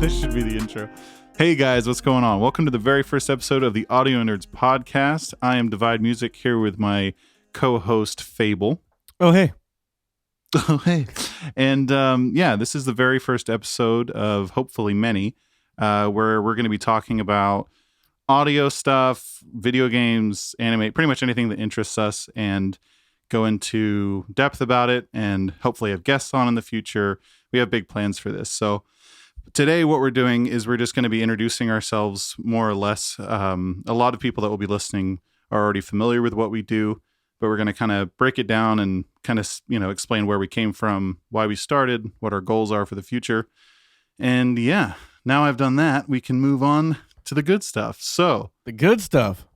This should be the intro. Hey guys, what's going on? Welcome to the very first episode of the Audio Nerds podcast. I am Divide Music here with my co-host FabvL. Oh, hey. Oh, hey. And this is the very first episode of hopefully many where we're going to be talking about audio stuff, video games, anime, pretty much anything that interests us, and go into depth about it and hopefully have guests on in the future. We have big plans for this. So today what we're doing is we're just going to be introducing ourselves more or less. A lot of people that will be listening are already familiar with what we do, but we're going to kind of break it down and kind of, explain where we came from, why we started, what our goals are for the future. And yeah, now I've done that, we can move on to the good stuff. So The good stuff.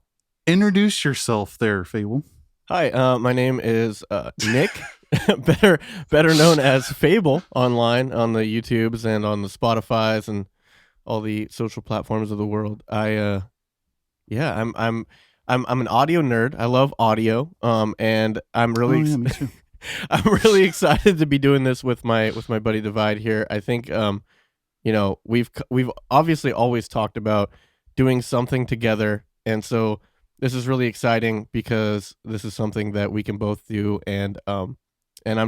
introduce yourself there, FabvL. Hi, my name is Nick, better known as FabvL online on the YouTubes and on the Spotifys and all the social platforms of the world. I'm an audio nerd. I love audio. And I'm really Me too. I'm really excited to be doing this with my buddy Divide here. I think we've obviously always talked about doing something together, and so this is really exciting because this is something that we can both do, and I'm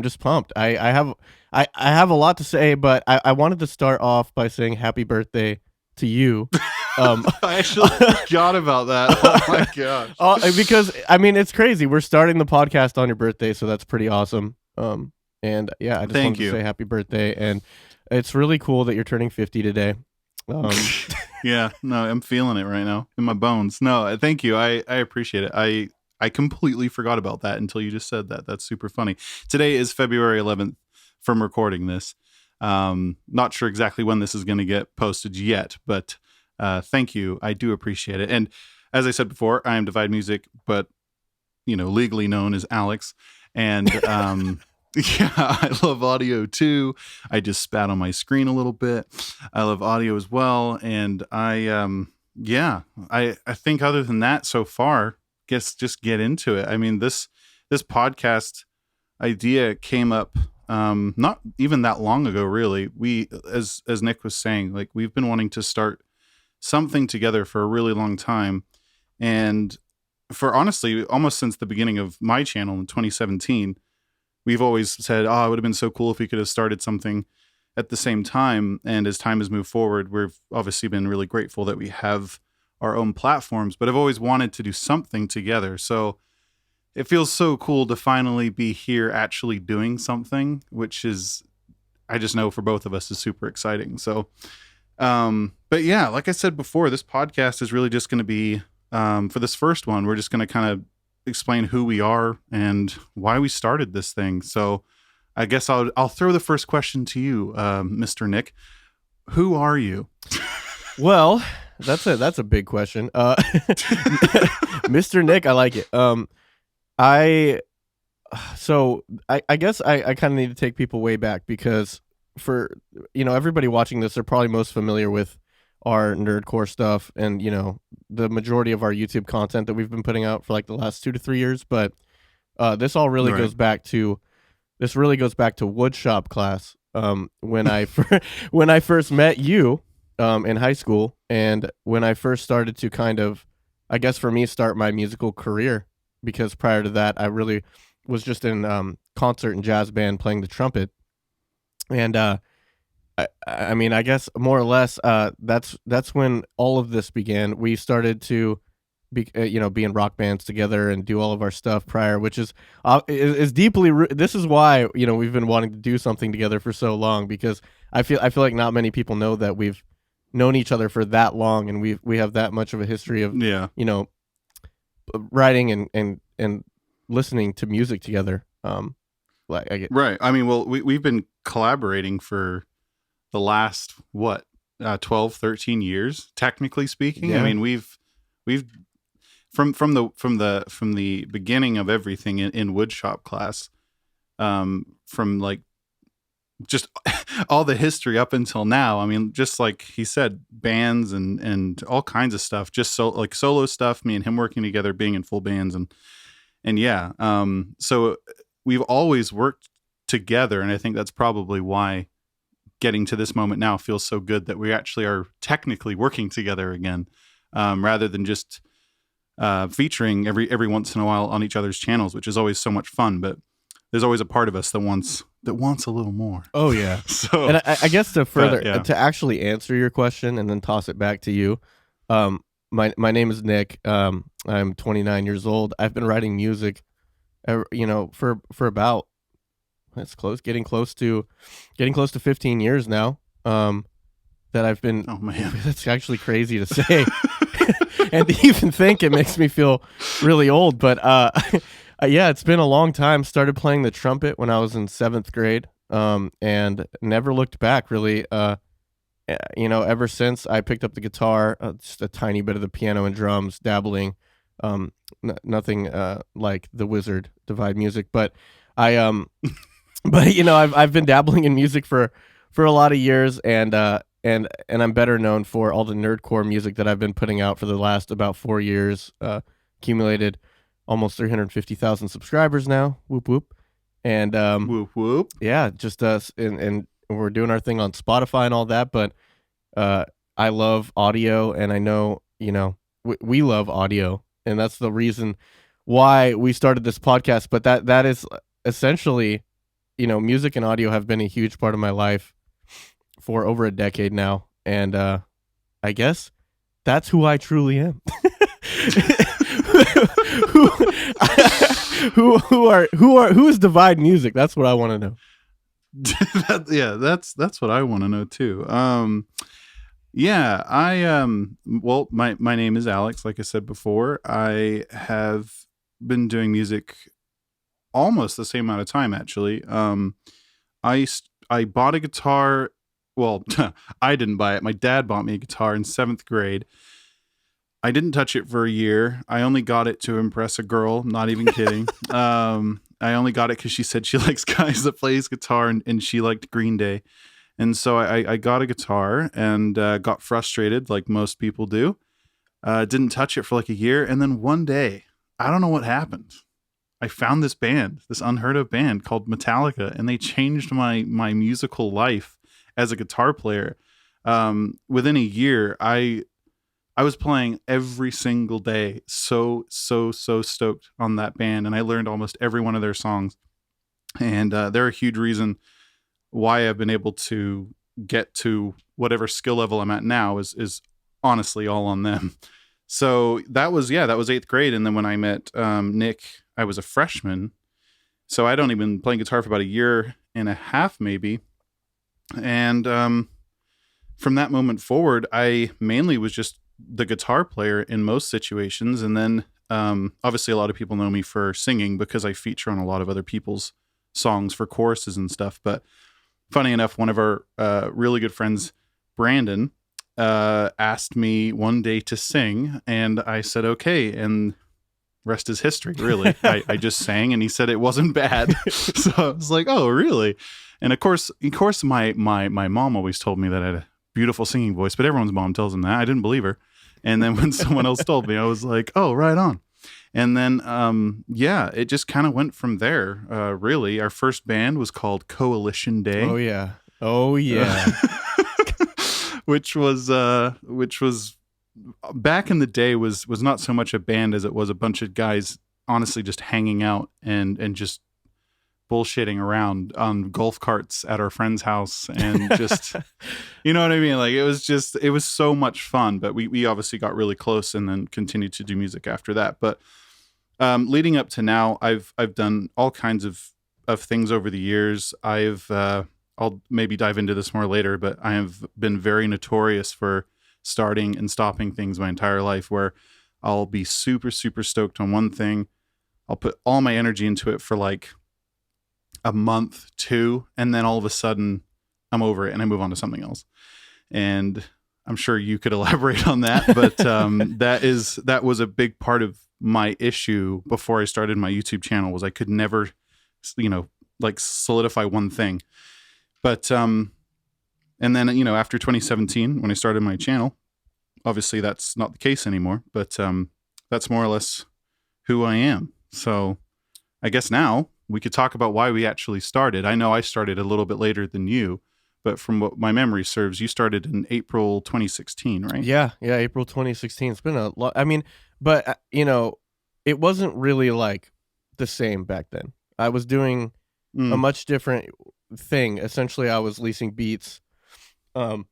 just pumped. I have a lot to say, but I wanted to start off by saying happy birthday to you. I actually forgot about that. Oh my gosh. Because I mean it's crazy. We're starting the podcast on your birthday, so that's pretty awesome. And yeah, I just wanted to say happy birthday, and it's really cool that you're turning 50 today. Yeah, no, I'm feeling it right now in my bones. No, thank you. I appreciate it. I completely forgot about that until you just said that. That's super funny. Today is February 11th from recording this. Not sure exactly when this is going to get posted yet, but thank you. I do appreciate it. And as I said before, I am Divide Music, but legally known as Alex. And yeah, I love audio too. I just spat on my screen a little bit. I love audio as well. And I think other than that so far, guess just get into it. I mean, this podcast idea came up not even that long ago, really. We, as Nick was saying, like we've been wanting to start something together for a really long time. And for honestly, almost since the beginning of my channel in 2017, we've always said, it would have been so cool if we could have started something at the same time. And as time has moved forward, we've obviously been really grateful that we have our own platforms, but I've always wanted to do something together. So it feels so cool to finally be here actually doing something, which is, I just know for both of us is super exciting. So, but yeah, like I said before, this podcast is really just going to be, for this first one, we're just going to kind of explain who we are and why we started this thing. So I guess I'll throw the first question to you, Mr. Nick. Who are you? Well, that's a big question. Mr. Nick, I like it. I guess I kind of need to take people way back because for everybody watching this, they're probably most familiar with our nerdcore stuff and the majority of our YouTube content that we've been putting out for like the last 2 to 3 years. But this all really goes back to woodshop class. When I first met you in high school, and when I first started to kind of, I guess for me, start my musical career, because prior to that I really was just in concert and jazz band playing the trumpet. And I mean, I guess more or less, that's when all of this began. We started to be in rock bands together and do all of our stuff prior, which is deeply. This is why we've been wanting to do something together for so long, because I feel like not many people know that we've known each other for that long, and we have that much of a history of writing and listening to music together. Right. I mean, well, we've been collaborating for the last 12, 13 years, technically speaking. Yeah. I mean, we've from the beginning of everything in woodshop class, from like just all the history up until now. I mean, just like he said, bands and all kinds of stuff, just like solo stuff, me and him working together, being in full bands and yeah. So we've always worked together, and I think that's probably why getting to this moment now feels so good that we actually are technically working together again, rather than just featuring every once in a while on each other's channels, which is always so much fun. But there's always a part of us that wants a little more. Oh yeah. So, And I guess to further yeah. to actually answer your question and then toss it back to you, my name is Nick. I'm 29 years old. I've been writing music, for about getting close to 15 years now. That I've been. Oh man, that's actually crazy to say, and to even think it makes me feel really old. But yeah, it's been a long time. Started playing the trumpet when I was in 7th grade, and never looked back really. Ever since I picked up the guitar, just a tiny bit of the piano and drums, dabbling, nothing like the wizard Divide Music, but but I've been dabbling in music for a lot of years, and I'm better known for all the nerdcore music that I've been putting out for the last about 4 years. Accumulated almost 350,000 subscribers now. Whoop whoop, and whoop whoop. Yeah, just us, and we're doing our thing on Spotify and all that. But I love audio, and I know we love audio, and that's the reason why we started this podcast. But that is essentially, music and audio have been a huge part of my life for over a decade now, and I guess that's who I truly am. who is Divide Music? That's what I want to know. That's what I want to know too. Well, my name is Alex. Like I said before, I have been doing music almost the same amount of time, actually. I bought a guitar. Well, I didn't buy it. My dad bought me a guitar in 7th grade. I didn't touch it for a year. I only got it to impress a girl. Not even kidding. I only got it because she said she likes guys that plays guitar, and she liked Green Day. And so I got a guitar and got frustrated like most people do. Didn't touch it for like a year. And then one day, I don't know what happened. I found this band, this unheard of band called Metallica, and they changed my musical life as a guitar player. Within a year, I was playing every single day. So stoked on that band. And I learned almost every one of their songs. And they're a huge reason why I've been able to get to whatever skill level I'm at now is honestly all on them. So that was 8th grade. And then when I met Nick, I was a freshman. So I'd only been playing guitar for about a year and a half, maybe. And from that moment forward, I mainly was just the guitar player in most situations. And then obviously a lot of people know me for singing because I feature on a lot of other people's songs for choruses and stuff. But funny enough, one of our really good friends, Brandon, asked me one day to sing, and I said, okay. And rest is history, really. I just sang, and he said it wasn't bad. So I was like, oh, really? And of course, my mom always told me that I had a beautiful singing voice, but everyone's mom tells them that. I didn't believe her. And then when someone else told me, I was like, oh, right on. And then, it just kind of went from there. Really, our first band was called Coalition Day. Oh yeah. which was back in the day was not so much a band as it was a bunch of guys honestly just hanging out and just bullshitting around on golf carts at our friend's house, and just you know what I mean? Like it was so much fun. But we obviously got really close and then continued to do music after that. But leading up to now, I've done all kinds of things over the years. I'll maybe dive into this more later, but I have been very notorious for starting and stopping things my entire life, where I'll be super, super stoked on one thing. I'll put all my energy into it for like a month, 2, and then all of a sudden I'm over it and I move on to something else. And I'm sure you could elaborate on that, but that was a big part of my issue before I started my YouTube channel, was I could never, like solidify one thing. But and then after 2017, when I started my channel, obviously that's not the case anymore, but that's more or less who I am. So I guess now we could talk about why we actually started. I know I started a little bit later than you, but from what my memory serves, you started in April 2016, right? Yeah, yeah, April 2016. It's been a lot. I mean, but it wasn't really like the same back then. I was doing a Mm. much different thing. Essentially, I was leasing beats, um,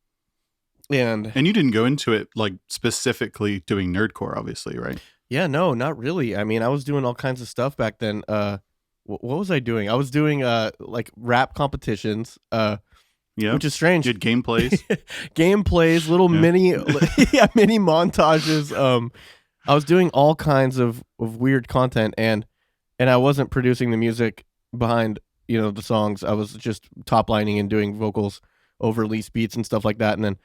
and And you didn't go into it like specifically doing nerdcore, obviously, right? yeah, no, not really. I mean, I was doing all kinds of stuff back then. What was I doing? I was doing like rap competitions. Yeah. Which is You strange. had gameplays. Gameplays, little Yeah. mini, yeah, mini montages. I was doing all kinds of weird content, and I wasn't producing the music behind the songs. I was just top lining and doing vocals over lease beats and stuff like that. And then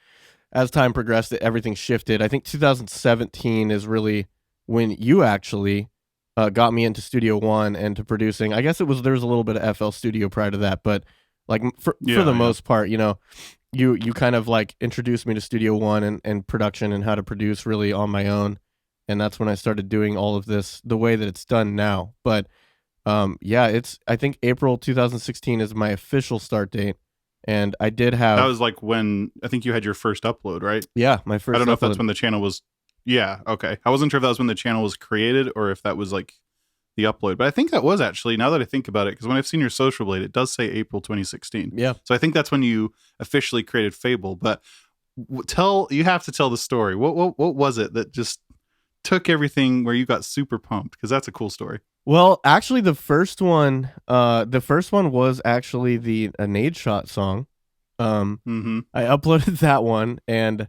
as time progressed, everything shifted. I think 2017 is really when you actually got me into Studio One and to producing. I guess there was a little bit of FL Studio prior to that, but like for the Yeah. Yeah. most part, you kind of like introduced me to Studio One and production and how to produce really on my own. And that's when I started doing all of this the way that it's done now. But yeah, I think April 2016 is my official start date. And I did That have, was like when I think you had your first upload, right? yeah, my I first don't know if that's upload. when the channel was. Yeah. Okay. I wasn't sure if that was when the channel was created or if that was like the upload, but I think that was actually, now that I think about it, because when I've seen your social blade, it does say April 2016. Yeah. So I think that's when you officially created FabvL. But you have to tell the story. What was it that just took everything where you got super pumped? Because that's a cool story. Well, actually, the first one was actually a Nade Shot song. Mm-hmm. I uploaded that one, and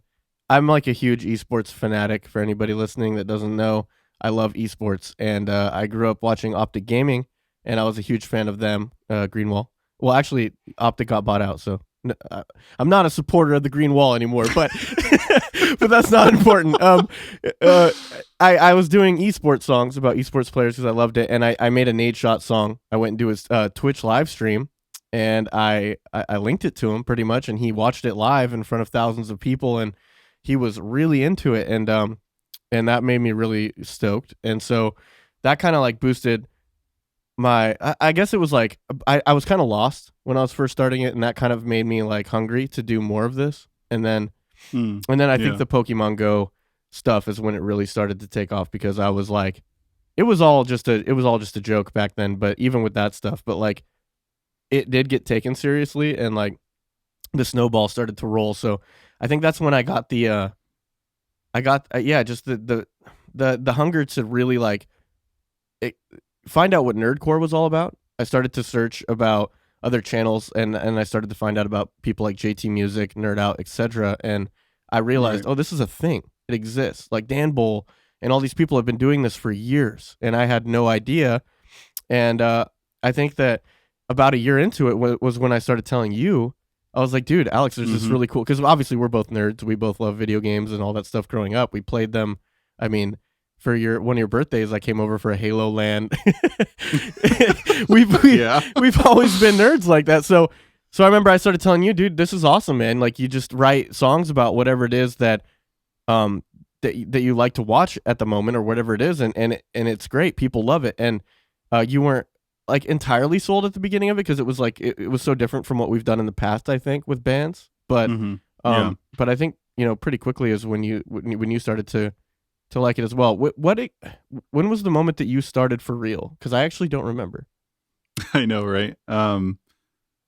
I'm like a huge esports fanatic. For anybody listening that doesn't know, I love esports, and I grew up watching Optic Gaming, and I was a huge fan of them. Greenwall. Well, actually, Optic got bought out, so I'm not a supporter of the Green Wall anymore. But but that's not important. I was doing esports songs about esports players because I loved it, and I made a Nade Shot song. I went and do his Twitch live stream, and I linked it to him pretty much, and he watched it live in front of thousands of people, and he was really into it, and that made me really stoked, and so that kind of like boosted I guess it was like I was kind of lost when I was first starting it, and that kind of made me like hungry to do more of this, and then I think Yeah. the Pokemon Go stuff is when it really started to take off because I was like, it was all just a joke back then, but even with that stuff, but like it did get taken seriously, and like the snowball started to roll. So I think that's when I got yeah, just the hunger to really like it, find out what nerdcore was all about. I started to search about other channels, and I started to find out about people like JT Music, Nerd Out, etc. And I realized, Right. oh, this is a thing. It exists. Like Dan Bull and all these people have been doing this for years, and I had no idea. And I think that about a year into it was when I started telling you. I was like, dude, Alex, there's this Mm-hmm. really cool, because obviously we're both nerds. We both love video games and all that stuff growing up. We played them. I mean, for one of your birthdays, I came over for a Halo LAN. we've, we, Yeah. we've always been nerds like that. So I remember I started telling you, dude, this is awesome, man. Like you just write songs about whatever it is that that you like to watch at the moment or whatever it is, and it's great. People love it, and you weren't like entirely sold at the beginning of it because it was like it was so different from what we've done in the past, I think, with bands. But Mm-hmm. Yeah. but I think pretty quickly is when you started to like it as well. When was the moment that you started for real? Because I actually don't remember. I know, right?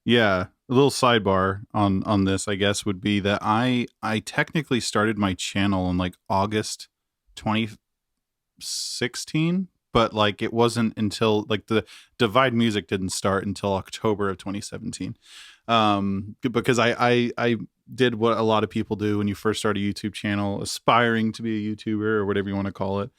Yeah. A little sidebar on this, I guess, would be that I technically started my channel in like August 2016, but like it wasn't until like the Divide Music didn't start until October of 2017. Because I did what a lot of people do when you first start a YouTube channel, aspiring to be a YouTuber or whatever you want to call it.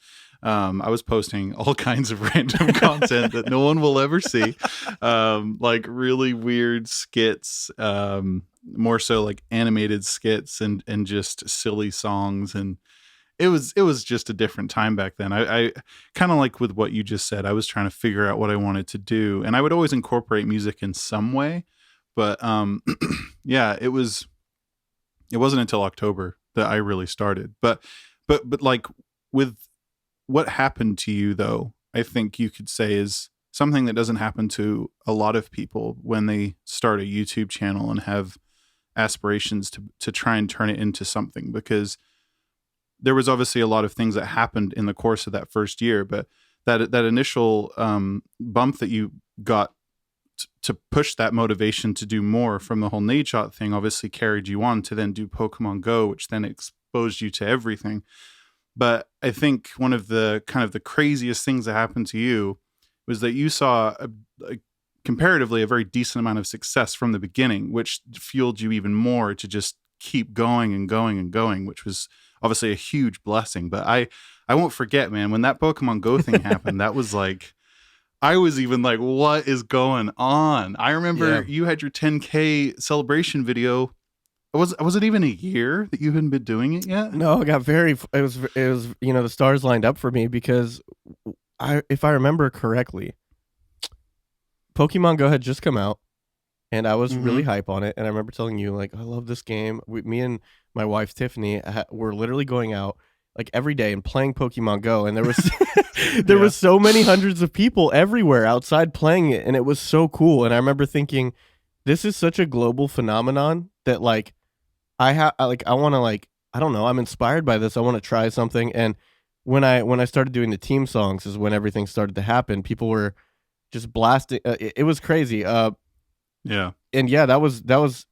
I was posting all kinds of random content that no one will ever see, like really weird skits, more so like animated skits and just silly songs, and it was just a different time back then. I kind of like with what you just said. I was trying to figure out what I wanted to do, and I would always incorporate music in some way, but yeah, it wasn't until October that I really started. But like with what happened to you though, I think you could say is something that doesn't happen to a lot of people when they start a YouTube channel and have aspirations to try and turn it into something, because there was obviously a lot of things that happened in the course of that first year, but that initial bump that you got to push that motivation to do more from the whole Nadeshot thing obviously carried you on to then do Pokemon Go, which then exposed you to everything. But I think one of the kind of the craziest things that happened to you was that you saw comparatively a very decent amount of success from the beginning, which fueled you even more to just keep going and going and going, which was obviously a huge blessing. But I won't forget, man, when that Pokemon Go thing happened, that was like, I was even like, what is going on? I remember you had your 10K celebration video. Was it even a year that you hadn't been doing it yet? No, it was the stars lined up for me, because if I remember correctly, Pokemon Go had just come out, and I was really hype on it. And I remember telling you, like, I love this game. Me and my wife Tiffany were literally going out like every day and playing Pokemon Go, and there was there was so many hundreds of people everywhere outside playing it, and it was so cool. And I remember thinking, this is such a global phenomenon that like I want to, like, I don't know, I'm inspired by this. I want to try something. And when I started doing the team songs is when everything started to happen. People were just blasting. It was crazy. And that was.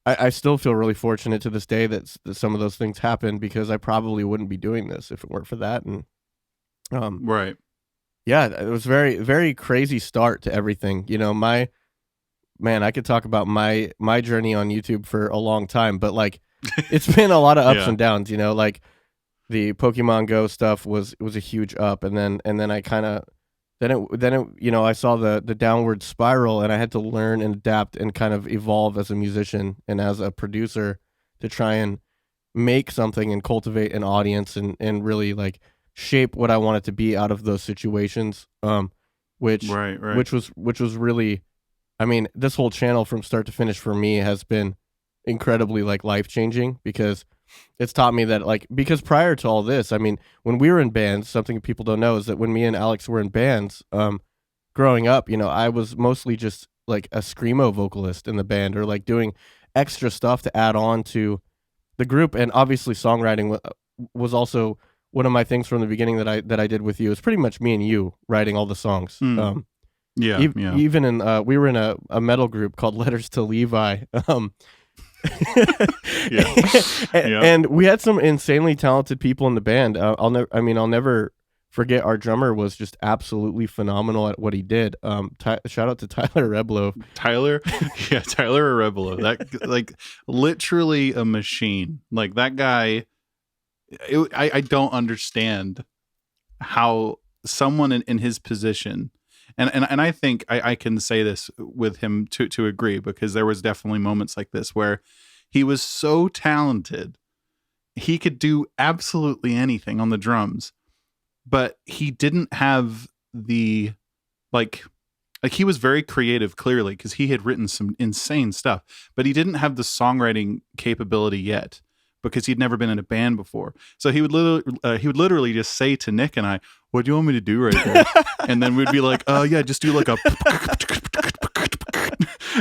I still feel really fortunate to this day that some of those things happened, because I probably wouldn't be doing this if it weren't for that. And right. Yeah, it was very, very crazy start to everything. You know, I could talk about my journey on YouTube for a long time, but like it's been a lot of ups and downs, you know, like the Pokemon Go stuff was a huge up, and then I kind of then it you know, I saw the downward spiral, and I had to learn and adapt and kind of evolve as a musician and as a producer to try and make something and cultivate an audience and really like shape what I want it to be out of those situations. Which was really, I mean, this whole channel from start to finish for me has been incredibly like life-changing, because it's taught me that, like, because prior to all this, I mean, when we were in bands, something people don't know is that when me and Alex were in bands, growing up, you know, I was mostly just like a screamo vocalist in the band, or like doing extra stuff to add on to the group. And obviously songwriting was also one of my things from the beginning that I did with you. It's pretty much me and you writing all the songs. Even in we were in a metal group called Letters to Levi. And we had some insanely talented people in the band. I'll never forget, our drummer was just absolutely phenomenal at what he did. Shout out to Tyler Reblo. Tyler Reblo. That, like, literally a machine. Like, that guy, I don't understand how someone in his position, and I think I can say this with him to agree, because there was definitely moments like this where he was so talented, he could do absolutely anything on the drums, but he didn't have the like he was very creative, clearly, because he had written some insane stuff, but he didn't have the songwriting capability yet, because he'd never been in a band before. So he would literally just say to Nick and I, "What do you want me to do right there?" And then we'd be like, yeah, just do like a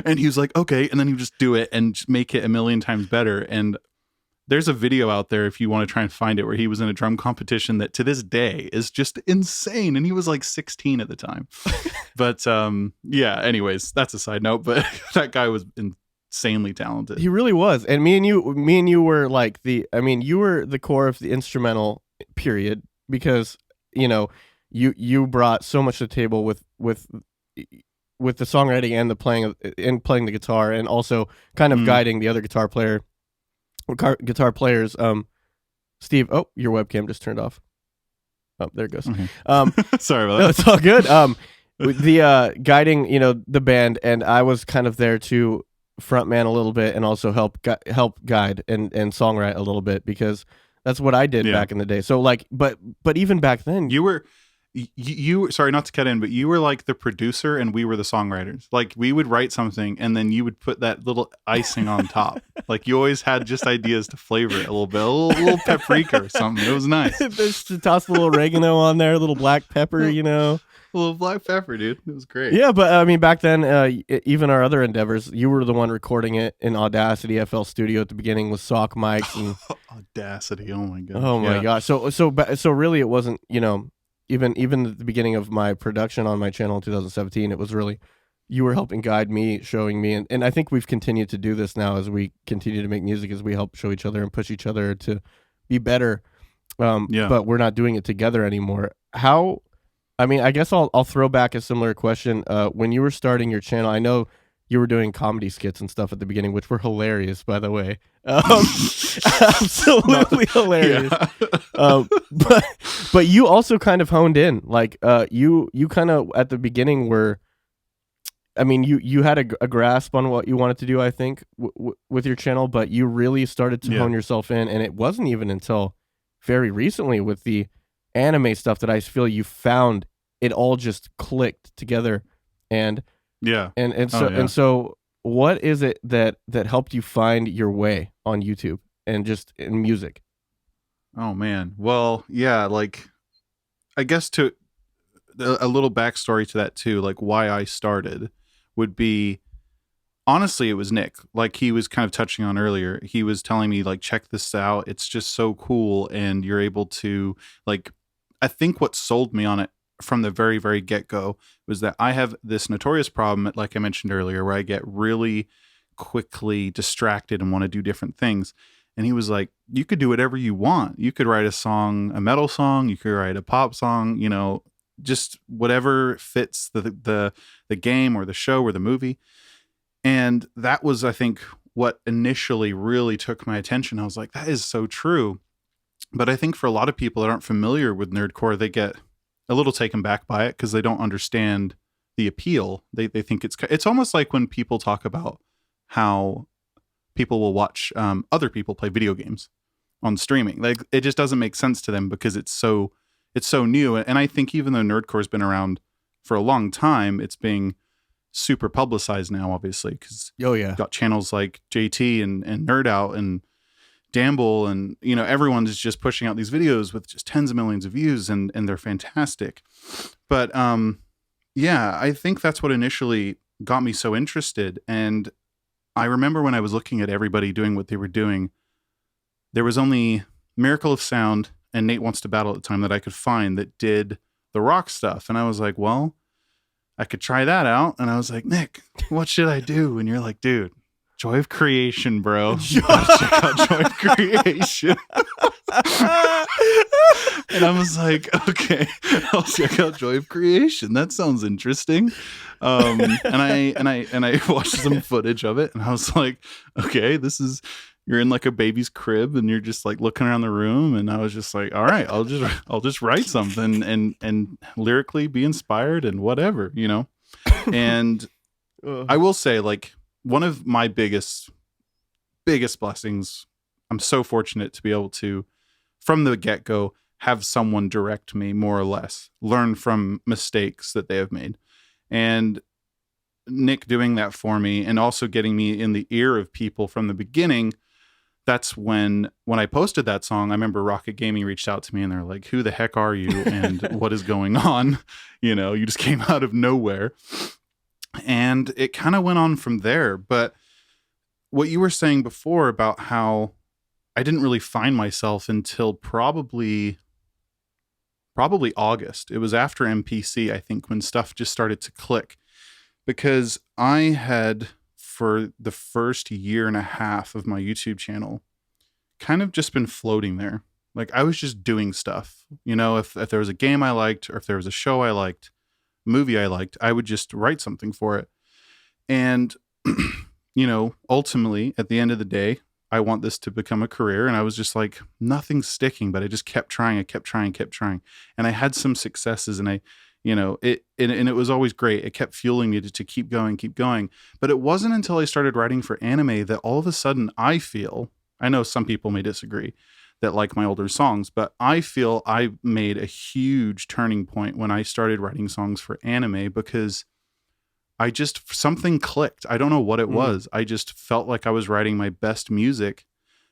and he was like, "Okay." And then he would just do it and just make it a million times better. And there's a video out there, if you want to try and find it, where he was in a drum competition that to this day is just insane. And he was like 16 at the time. But yeah, anyways, that's a side note. But that guy was insanely talented. He really was. And me and you were like you were the core of the instrumental period, because, you know, you brought so much to the table with the songwriting and the playing the guitar, and also kind of guiding the other guitar players. Steve, oh, your webcam just turned off. Oh, there it goes. Okay. Sorry about that. No, it's all good. The guiding, you know, the band, and I was kind of there to frontman a little bit, and also help guide and songwrite a little bit, because that's what I did back in the day. So like, but even back then, you were sorry, not to cut in, but you were like the producer and we were the songwriters. Like, we would write something and then you would put that little icing on top. Like, you always had just ideas to flavor it a little bit, a little paprika or something. It was nice. Just to toss a little oregano on there, a little black pepper, you know. Well, black pepper, dude. It was great. Yeah, but I mean, back then, even our other endeavors, you were the one recording it in Audacity FL Studio at the beginning with sock mics and Audacity. Oh my gosh. oh my Yeah. gosh. So really, it wasn't, even at the beginning of my production on my channel in 2017, it was really you were helping guide me, showing me, and I think we've continued to do this now as we continue to make music, as we help show each other and push each other to be better. Yeah. But we're not doing it together anymore. How? I mean, I guess I'll throw back a similar question. When you were starting your channel, I know you were doing comedy skits and stuff at the beginning, which were hilarious, by the way. Absolutely hilarious. Yeah. But you also kind of honed in, like you kind of at the beginning were. I mean, you had a grasp on what you wanted to do, I think, with your channel, but you really started to hone yourself in, and it wasn't even until very recently with the anime stuff that I feel you found it all just clicked together, and Yeah. and so what is it that helped you find your way on YouTube and just in music? Oh man. Well, yeah, like I guess to a little backstory to that too, like why I started would be honestly it was Nick. Like he was kind of touching on earlier. He was telling me like check this out. It's just so cool and you're able to like I think what sold me on it from the very very get-go was that I have this notorious problem like I mentioned earlier where I get really quickly distracted and want to do different things. And he was like, you could do whatever you want. You could write a song, a metal song, you could write a pop song, just whatever fits the game or the show or the movie. And that was, I think, what initially really took my attention. I was like, that is so true. But I think for a lot of people that aren't familiar with nerdcore, they get a little taken back by it because they don't understand the appeal. They think it's almost like when people talk about how people will watch other people play video games on streaming. Like it just doesn't make sense to them because it's so new. And I think even though nerdcore's been around for a long time, it's being super publicized now, obviously, because Oh yeah, got channels like JT and Nerd Out and Damble and everyone's just pushing out these videos with just tens of millions of views and they're fantastic. But yeah, I think that's what initially got me so interested. And I remember when I was looking at everybody doing what they were doing, there was only Miracle of Sound and Nate Wants to Battle at the time that I could find that did the rock stuff. And I was like, well, I could try that out. And I was like, Nick, what should I do? And you're like, dude, Joy of Creation, bro. You gotta check out Joy of Creation. And I was like, okay, I'll check out Joy of Creation. That sounds interesting. And I watched some footage of it and I was like, okay, you're in like a baby's crib and you're just like looking around the room. And I was just like, all right, I'll just write something and lyrically be inspired and whatever, And I will say like one of my biggest blessings, I'm so fortunate to be able to, from the get-go, have someone direct me more or less, learn from mistakes that they have made. And Nick doing that for me and also getting me in the ear of people from the beginning. That's when I posted that song, I remember Rocket Gaming reached out to me and they're like, who the heck are you? And what is going on? You just came out of nowhere. And it kind of went on from there. But what you were saying before about how I didn't really find myself until probably August. It was after MPC, I think, when stuff just started to click. Because I had, for the first year and a half of my YouTube channel, kind of just been floating there. Like I was just doing stuff. If there was a game I liked or if there was a show I liked, movie I liked, I would just write something for it. And, ultimately at the end of the day, I want this to become a career. And I was just like, nothing's sticking, but I just kept trying. I kept trying. And I had some successes and it was always great. It kept fueling me to keep going. But it wasn't until I started writing for anime that all of a sudden I know some people may disagree that like my older songs, but I feel I made a huge turning point when I started writing songs for anime because something clicked. I don't know what it was. I just felt like I was writing my best music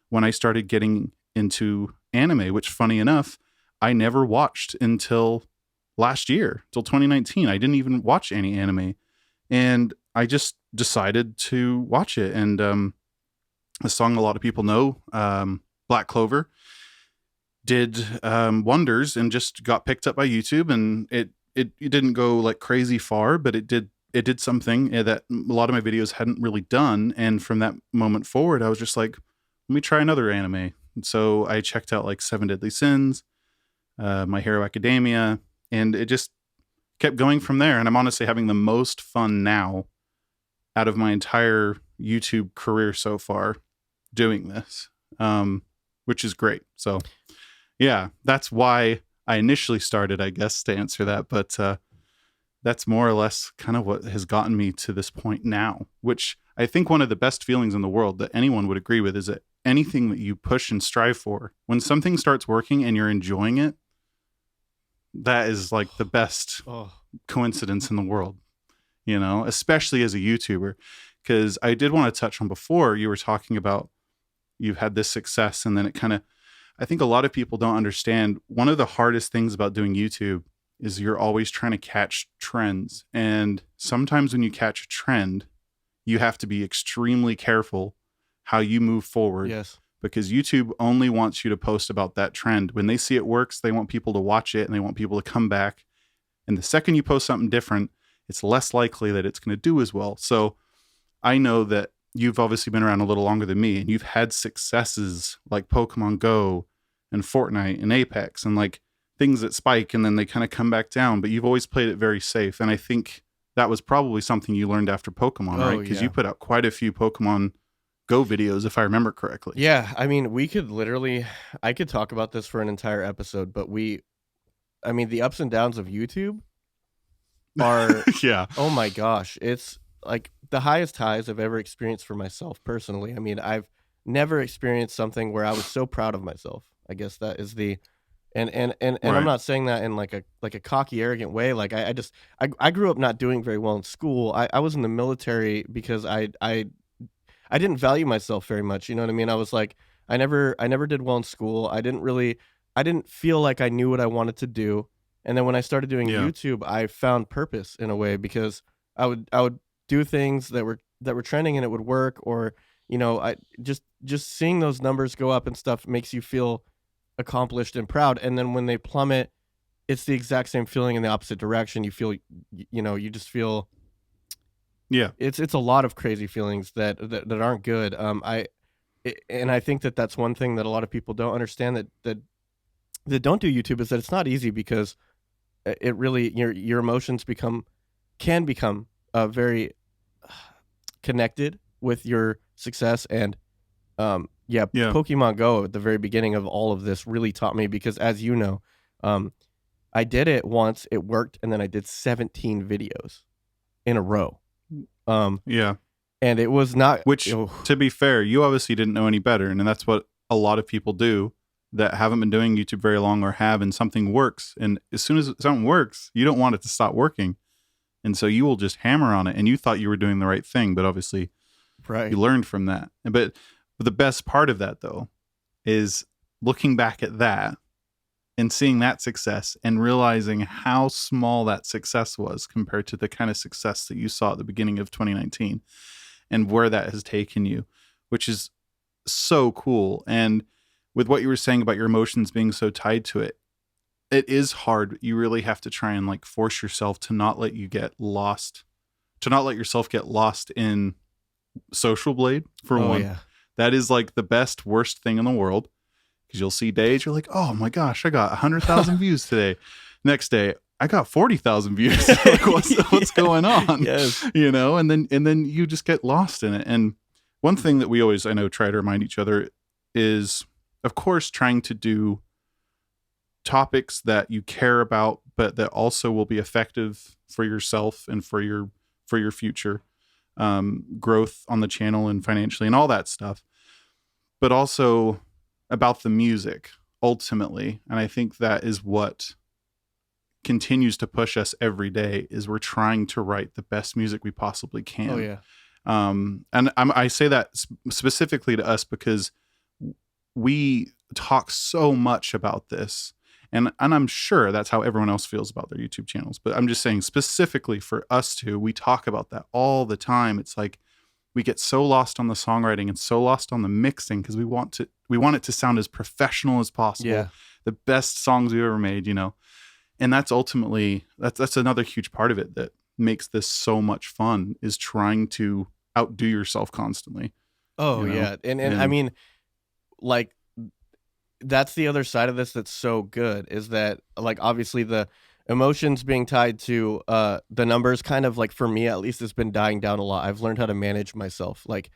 when I started getting into anime, which funny enough, I never watched until last year till 2019. I didn't even watch any anime, and I just decided to watch it. And a song a lot of people know, Black Clover, did wonders and just got picked up by YouTube. And it didn't go like crazy far, but it did something that a lot of my videos hadn't really done. And from that moment forward, I was just like, let me try another anime. And so I checked out like Seven Deadly Sins, My Hero Academia, and it just kept going from there. And I'm honestly having the most fun now out of my entire YouTube career so far doing this, which is great. So yeah, that's why I initially started, I guess, to answer that. But that's more or less kind of what has gotten me to this point now, which I think one of the best feelings in the world that anyone would agree with is that anything that you push and strive for, when something starts working and you're enjoying it, that is like the best coincidence in the world, especially as a YouTuber. Because I did want to touch on before, you were talking about you've had this success, and then it kind of, I think a lot of people don't understand one of the hardest things about doing YouTube is you're always trying to catch trends. And sometimes when you catch a trend, you have to be extremely careful how you move forward. Yes. Because YouTube only wants you to post about that trend. When they see it works, they want people to watch it and they want people to come back. And the second you post something different, it's less likely that it's going to do as well. So I know that you've obviously been around a little longer than me, and you've had successes like Pokemon Go and Fortnite and Apex and like things that spike and then they kind of come back down, but you've always played it very safe. And I think that was probably something you learned after Pokemon, right? Because you put out quite a few Pokemon Go videos, if I remember correctly. Yeah, I mean, I could talk about this for an entire episode, but the ups and downs of YouTube are, Yeah. oh my gosh, it's like the highest highs I've ever experienced for myself personally. I mean, I've never experienced something where I was so proud of myself. I guess that is and Right. I'm not saying that in like a cocky, arrogant way. Like I grew up not doing very well in school. I was in the military because I didn't value myself very much. You know what I mean? I was like, I never did well in school. I didn't feel like I knew what I wanted to do. And then when I started doing Yeah. YouTube, I found purpose in a way because I would do things that were trending and it would work, or I just seeing those numbers go up and stuff makes you feel accomplished and proud. And then when they plummet, it's the exact same feeling in the opposite direction. You feel, you just feel, Yeah. it's a lot of crazy feelings that aren't good. And I think that that's one thing that a lot of people don't understand that don't do YouTube, is that it's not easy, because it really, your emotions can become very connected with your success. And Yeah. Pokemon Go at the very beginning of all of this really taught me, because as you know, I did it once, it worked, and then I did 17 videos in a row. Yeah. And it was not, Which, to be fair, you obviously didn't know any better. And that's what a lot of people do that haven't been doing YouTube very long, or have, and something works. And as soon as something works, you don't want it to stop working. And so you will just hammer on it, and you thought you were doing the right thing, but obviously right. you learned from that. But the best part of that, though, is looking back at that and seeing that success and realizing how small that success was compared to the kind of success that you saw at the beginning of 2019, and where that has taken you, which is so cool. And with what you were saying about your emotions being so tied to it, it is hard. You really have to try and like force yourself to not let yourself get lost in Social Blade, for one. Yeah. That is like the best, worst thing in the world, because you'll see days you're like, oh my gosh, I got 100,000 views today. Next day, I got 40,000 views. Like, what's going on? Yes. And then you just get lost in it. And one thing that we always, I know, try to remind each other is, of course, trying to do topics that you care about, but that also will be effective for yourself and for your future growth on the channel and financially and all that stuff, but also about the music ultimately. And I think that is what continues to push us every day, is we're trying to write the best music we possibly can. Oh yeah. And I say that specifically to us because we talk so much about this, And I'm sure that's how everyone else feels about their YouTube channels. But I'm just saying specifically for us two, we talk about that all the time. It's like we get so lost on the songwriting and so lost on the mixing because we want it to sound as professional as possible. Yeah. The best songs we've ever made, you know. And that's ultimately that's another huge part of it that makes this so much fun, is trying to outdo yourself constantly. Oh, You know? yeah. And I mean, like, that's the other side of this that's so good, is that, like, obviously the emotions being tied to the numbers kind of, like, for me at least, has been dying down a lot. I've learned how to manage myself, like,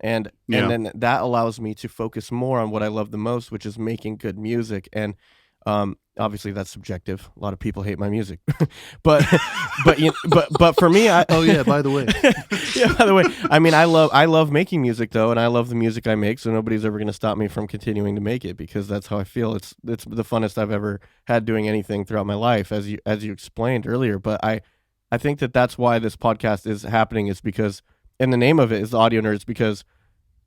and Yeah. then that allows me to focus more on what I love the most, which is making good music. And obviously that's subjective. A lot of people hate my music, but but for me, I Oh yeah, by the way. yeah, by the way, I mean, I love making music though, and I love the music I make. So nobody's ever going to stop me from continuing to make it, because that's how I feel. It's the funnest I've ever had doing anything throughout my life, as you explained earlier. But I think that that's why this podcast is happening, is because, and the name of it is the Audio Nerds, because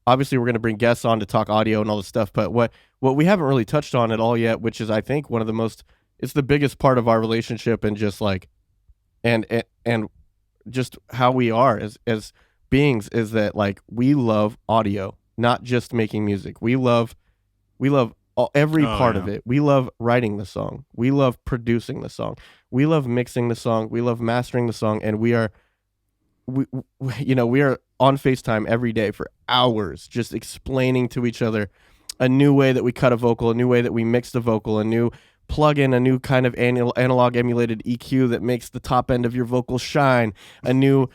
obviously we're going to bring guests on to talk audio and all this stuff. But what we haven't really touched on at all yet, which is, I think, one of the most, it's the biggest part of our relationship, and just like, and just how we are as beings, is that, like, we love audio, not just making music. We love every part of it. We love writing the song. We love producing the song. We love mixing the song. We love mastering the song. And we are on FaceTime every day for hours, just explaining to each other a new way that we cut a vocal, a new way that we mix the vocal, a new plug in, a new kind of analog emulated EQ that makes the top end of your vocal shine, a new,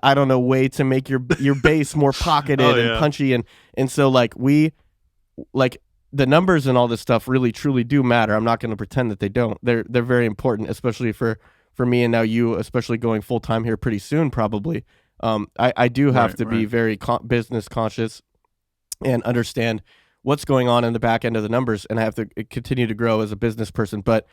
I don't know, way to make your bass more pocketed and punchy. And so, like, the numbers and all this stuff really truly do matter. I'm not going to pretend that they don't. They're very important, especially for me, and now you, especially going full time here pretty soon, probably. I do have to be very business conscious and understand what's going on in the back end of the numbers, and I have to continue to grow as a business person. But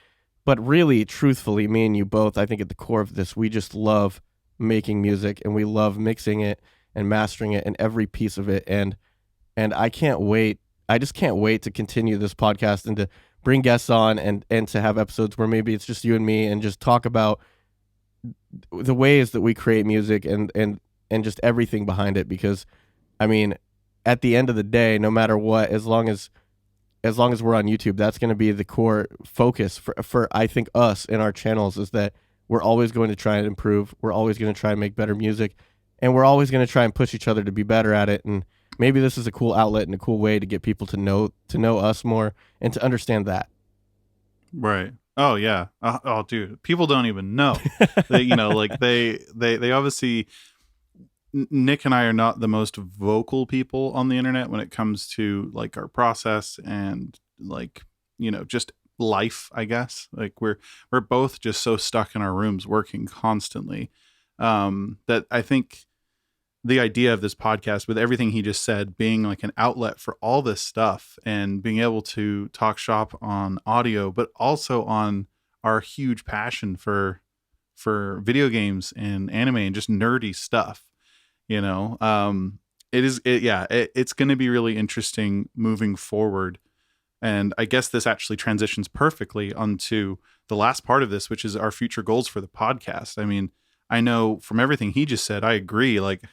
really, truthfully, me and you both, I think at the core of this, we just love making music, and we love mixing it and mastering it and every piece of it. And I can't wait. I just can't wait to continue this podcast and to bring guests on, and to have episodes where maybe it's just you and me, and just talk about the ways that we create music, and just everything behind it. Because, I mean, at the end of the day, no matter what, as long as we're on YouTube, that's going to be the core focus for I think us and our channels, is that we're always going to try and improve. We're always going to try and make better music, and we're always going to try and push each other to be better at it. And maybe this is a cool outlet and a cool way to get people to know us more, and to understand that. Right. Oh yeah. Oh dude, people don't even know. They, like they obviously, Nick and I are not the most vocal people on the internet when it comes to, like, our process and, like, just life, I guess. Like, we're both just so stuck in our rooms working constantly, that I think the idea of this podcast, with everything he just said, being like an outlet for all this stuff, and being able to talk shop on audio, but also on our huge passion for video games and anime and just nerdy stuff. It's going to be really interesting moving forward. And I guess this actually transitions perfectly onto the last part of this, which is our future goals for the podcast. I mean, I know from everything he just said, I agree. Like,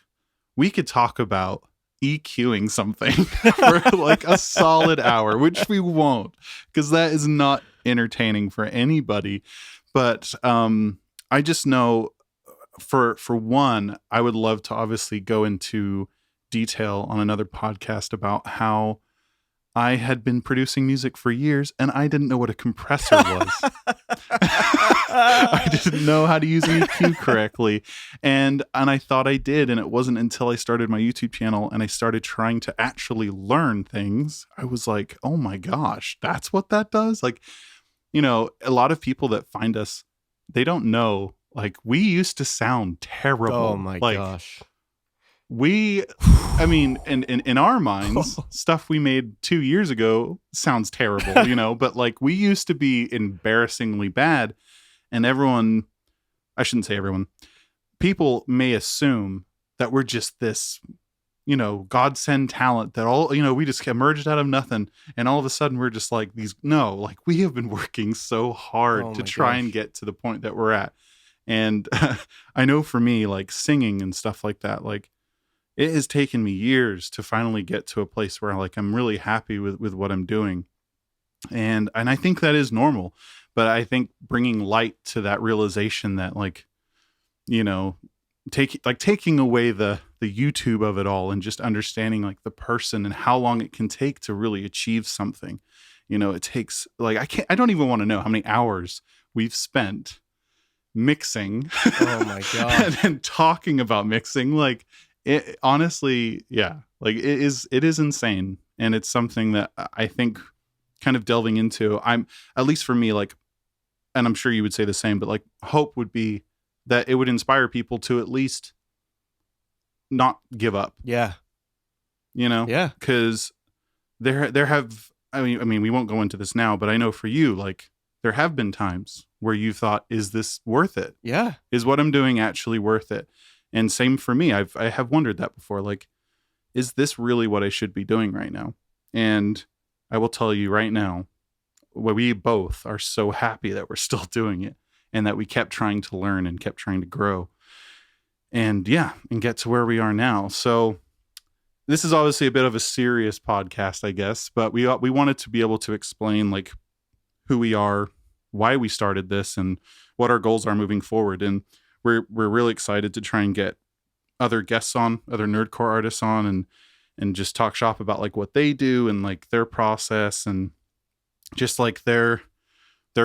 we could talk about EQing something for like a solid hour, which we won't, because that is not entertaining for anybody. But I just know, for one, I would love to obviously go into detail on another podcast about how I had been producing music for years and I didn't know what a compressor was. I didn't know how to use an EQ correctly. And I thought I did. And it wasn't until I started my YouTube channel and I started trying to actually learn things, I was like, oh my gosh, that's what that does? Like, a lot of people that find us, they don't know, like, we used to sound terrible. Oh my gosh. I mean, in our minds, stuff we made 2 years ago sounds terrible, but like, we used to be embarrassingly bad. And everyone, I shouldn't say everyone, people may assume that we're just this godsend talent that all, we just emerged out of nothing. And all of a sudden we're just like like we have been working so hard Oh to my try and gosh. get to the point that we're at. And I know for me, like singing and stuff like that, like it has taken me years to finally get to a place where like I'm really happy with what I'm doing. And I think that is normal, but I think bringing light to that realization that like, you know, taking away the YouTube of it all and just understanding like the person and how long it can take to really achieve something. It takes like I don't even want to know how many hours we've spent mixing Oh my and gosh. then talking about mixing. Like it honestly, yeah, like it is insane. And it's something that I think kind of delving into, I'm at least for me, like, and I'm sure you would say the same, but like hope would be that it would inspire people to at least not give up, Yeah. Yeah. because there have, I mean we won't go into this now, but I know for you, like there have been times where you thought, is this worth it? Yeah. Is what I'm doing actually worth it? And same for me. I have wondered that before, like, is this really what I should be doing right now? And I will tell you right now, we both are so happy that we're still doing it and that we kept trying to learn and kept trying to grow and get to where we are now. So this is obviously a bit of a serious podcast, I guess, but we wanted to be able to explain like who we are, why we started this, and what our goals are moving forward. And we're really excited to try and get other guests on, other nerdcore artists on, and just talk shop about like what they do and like their process and just like their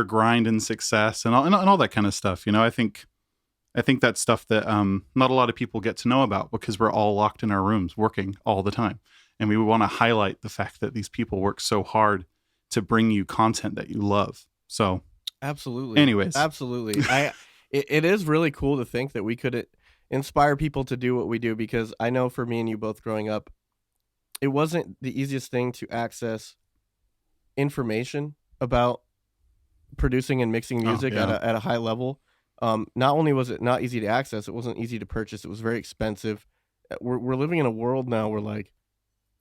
grind and success and all that kind of stuff. I think that's stuff that not a lot of people get to know about because we're all locked in our rooms working all the time. And we want to highlight the fact that these people work so hard to bring you content that you love. So, Absolutely. anyways, Absolutely. It is really cool to think that we could inspire people to do what we do, because I know for me and you both growing up, it wasn't the easiest thing to access information about producing and mixing oh music yeah, at a high level. Not only was it not easy to access, it wasn't easy to purchase. It was very expensive. We're living in a world now where like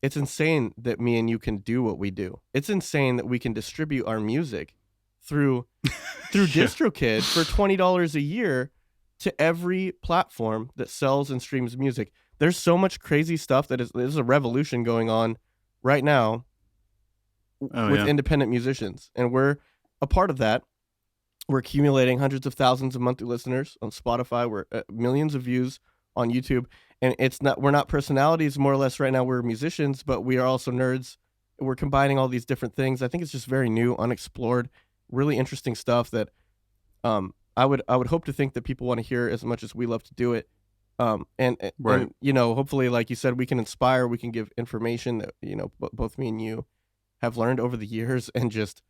it's insane that me and you can do what we do. It's insane that we can distribute our music through yeah, DistroKid for $20 a year to every platform that sells and streams music. There's so much crazy stuff that there's a revolution going on right now oh with yeah, independent musicians, and we're a part of that. We're accumulating hundreds of thousands of monthly listeners on Spotify. We're millions of views on YouTube, and we're not personalities more or less right now. We're musicians, but we are also nerds. We're combining all these different things. I think it's just very new, unexplored, really interesting stuff that I would hope to think that people want to hear as much as we love to do it. right, And hopefully, like you said, we can inspire, we can give information that both me and you have learned over the years, and just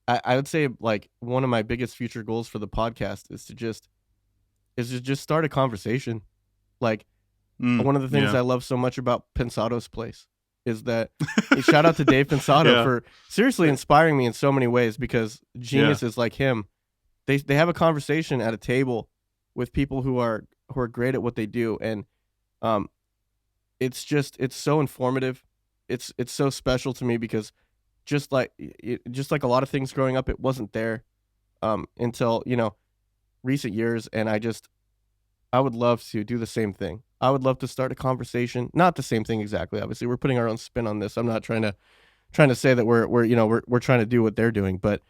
I would say like one of my biggest future goals for the podcast is to just start a conversation. Like one of the things yeah, I love so much about Pensado's Place is that shout out to Dave Pensado yeah, for seriously inspiring me in so many ways, because yeah, geniuses like him, they have a conversation at a table with people who are great at what they do, and um it's so informative. It's so special to me because just like a lot of things growing up, it wasn't there until recent years, and I would love to do the same thing. I would love to start a conversation. Not the same thing exactly. Obviously, we're putting our own spin on this. I'm not trying to say that we're trying to do what they're doing, but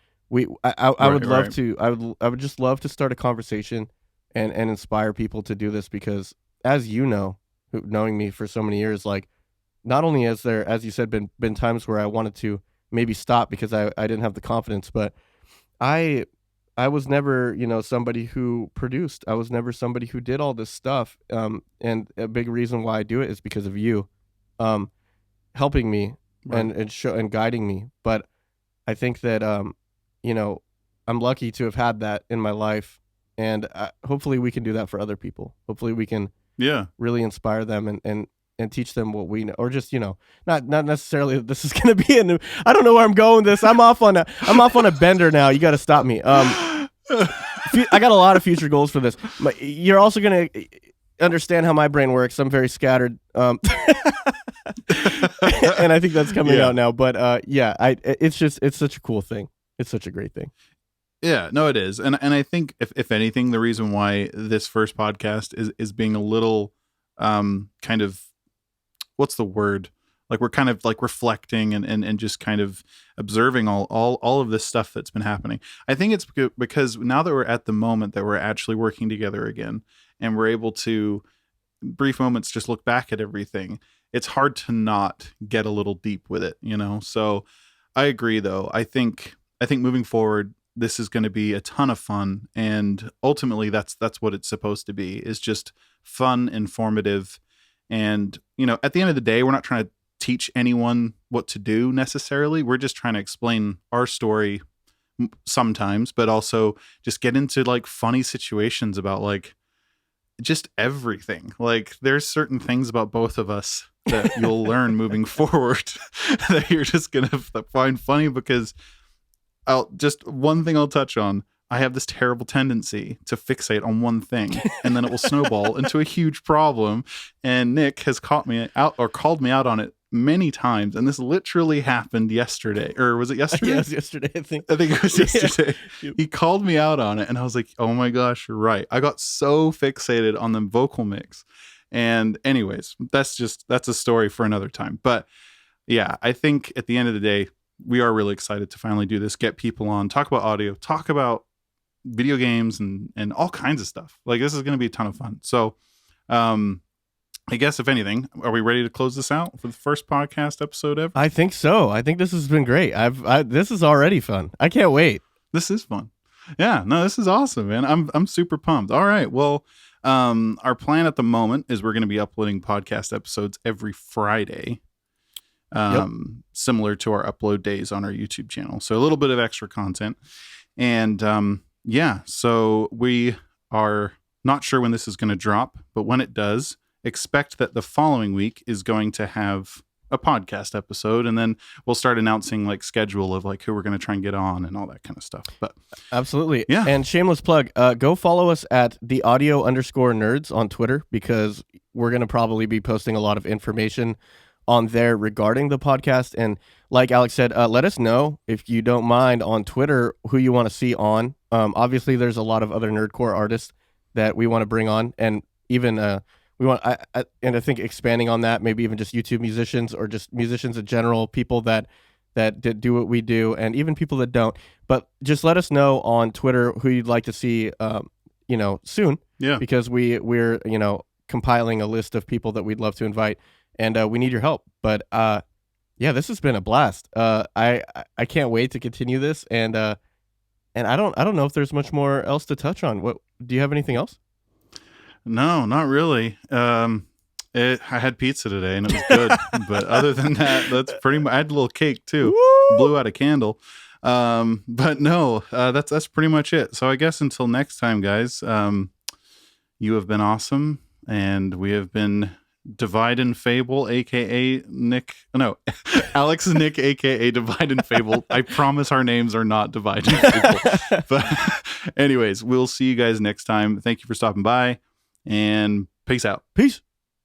I would right, love right, to. I would just love to start a conversation and inspire people to do this, because as you know, knowing me for so many years, like not only has there, as you said, been times where I wanted to maybe stop because I didn't have the confidence, but I I was never, somebody who produced. I was never somebody who did all this stuff. And a big reason why I do it is because of you, um, helping me right. and guiding me. But I think that you know, I'm lucky to have had that in my life, and hopefully we can do that for other people. Hopefully we can Yeah. really inspire them and teach them what we know, or just not necessarily that this is going to be a new. I don't know where I'm going with this. I'm off on a bender now. You got to stop me. I got a lot of future goals for this. You're also gonna understand how my brain works. I'm very scattered. And I think that's coming out now. But it's such a cool thing. It's such a great thing. Yeah, no, it is. And I think if anything, the reason why this first podcast is being a little kind of, what's the word? Like we're kind of like reflecting and just kind of observing all of this stuff that's been happening. I think it's because now that we're at the moment that we're actually working together again and we're able to brief moments just look back at everything, it's hard to not get a little deep with it, you know? So I agree though. I think moving forward, this is going to be a ton of fun. And ultimately that's what it's supposed to be, is just fun, informative. And, you know, at the end of the day, we're not trying to teach anyone what to do necessarily. We're just trying to explain our story sometimes, but also just get into like funny situations about like just everything. Like there's certain things about both of us that you'll learn moving forward that you're just going to find funny, because one thing I'll touch on. I have this terrible tendency to fixate on one thing, and then it will snowball into a huge problem. And Nick has called me out on it many times. And this literally happened yesterday, or was it yesterday? Yeah, it was yesterday. I think it was yesterday. Yeah. He called me out on it, and I was like, "Oh my gosh, you're right." I got so fixated on the vocal mix. And anyways, that's a story for another time. But yeah, I think at the end of the day, we are really excited to finally do this, get people on, talk about audio, talk about video games and all kinds of stuff. Like this is going to be a ton of fun. So I guess if anything, are we ready to close this out for the first podcast episode ever? I think so. I think this has been great. This is already fun. I can't wait. This is fun. Yeah, no, this is awesome, man. I'm super pumped. All right. Well, our plan at the moment is we're going to be uploading podcast episodes every Friday. Similar to our upload days on our YouTube channel. So a little bit of extra content. And so we are not sure when this is going to drop, but when it does, expect that the following week is going to have a podcast episode, and then we'll start announcing like schedule of like who we're going to try and get on and all that kind of stuff. But absolutely. Yeah. And shameless plug, go follow us at @theaudio_nerds on Twitter, because we're going to probably be posting a lot of information on there regarding the podcast. And like Alex said, let us know if you don't mind on Twitter who you want to see on. Obviously there's a lot of other nerdcore artists that we want to bring on, and even I think expanding on that, maybe even just YouTube musicians or just musicians in general, people that do what we do, and even people that don't. But just let us know on Twitter who you'd like to see soon. Yeah. Because we're compiling a list of people that we'd love to invite. And we need your help. But this has been a blast. I can't wait to continue this. And I don't know if there's much more else to touch on. What do you have anything else? No, not really. I had pizza today and it was good. But other than that, that's pretty much. I had a little cake too. Woo! Blew out a candle. But no, that's pretty much it. So I guess until next time, guys. You have been awesome, and we have been Divide and Fable, aka Alex and Nick, aka Divide and Fable. I promise our names are not Divide and Fable. But anyways, we'll see you guys next time. Thank you for stopping by, and peace out. Peace.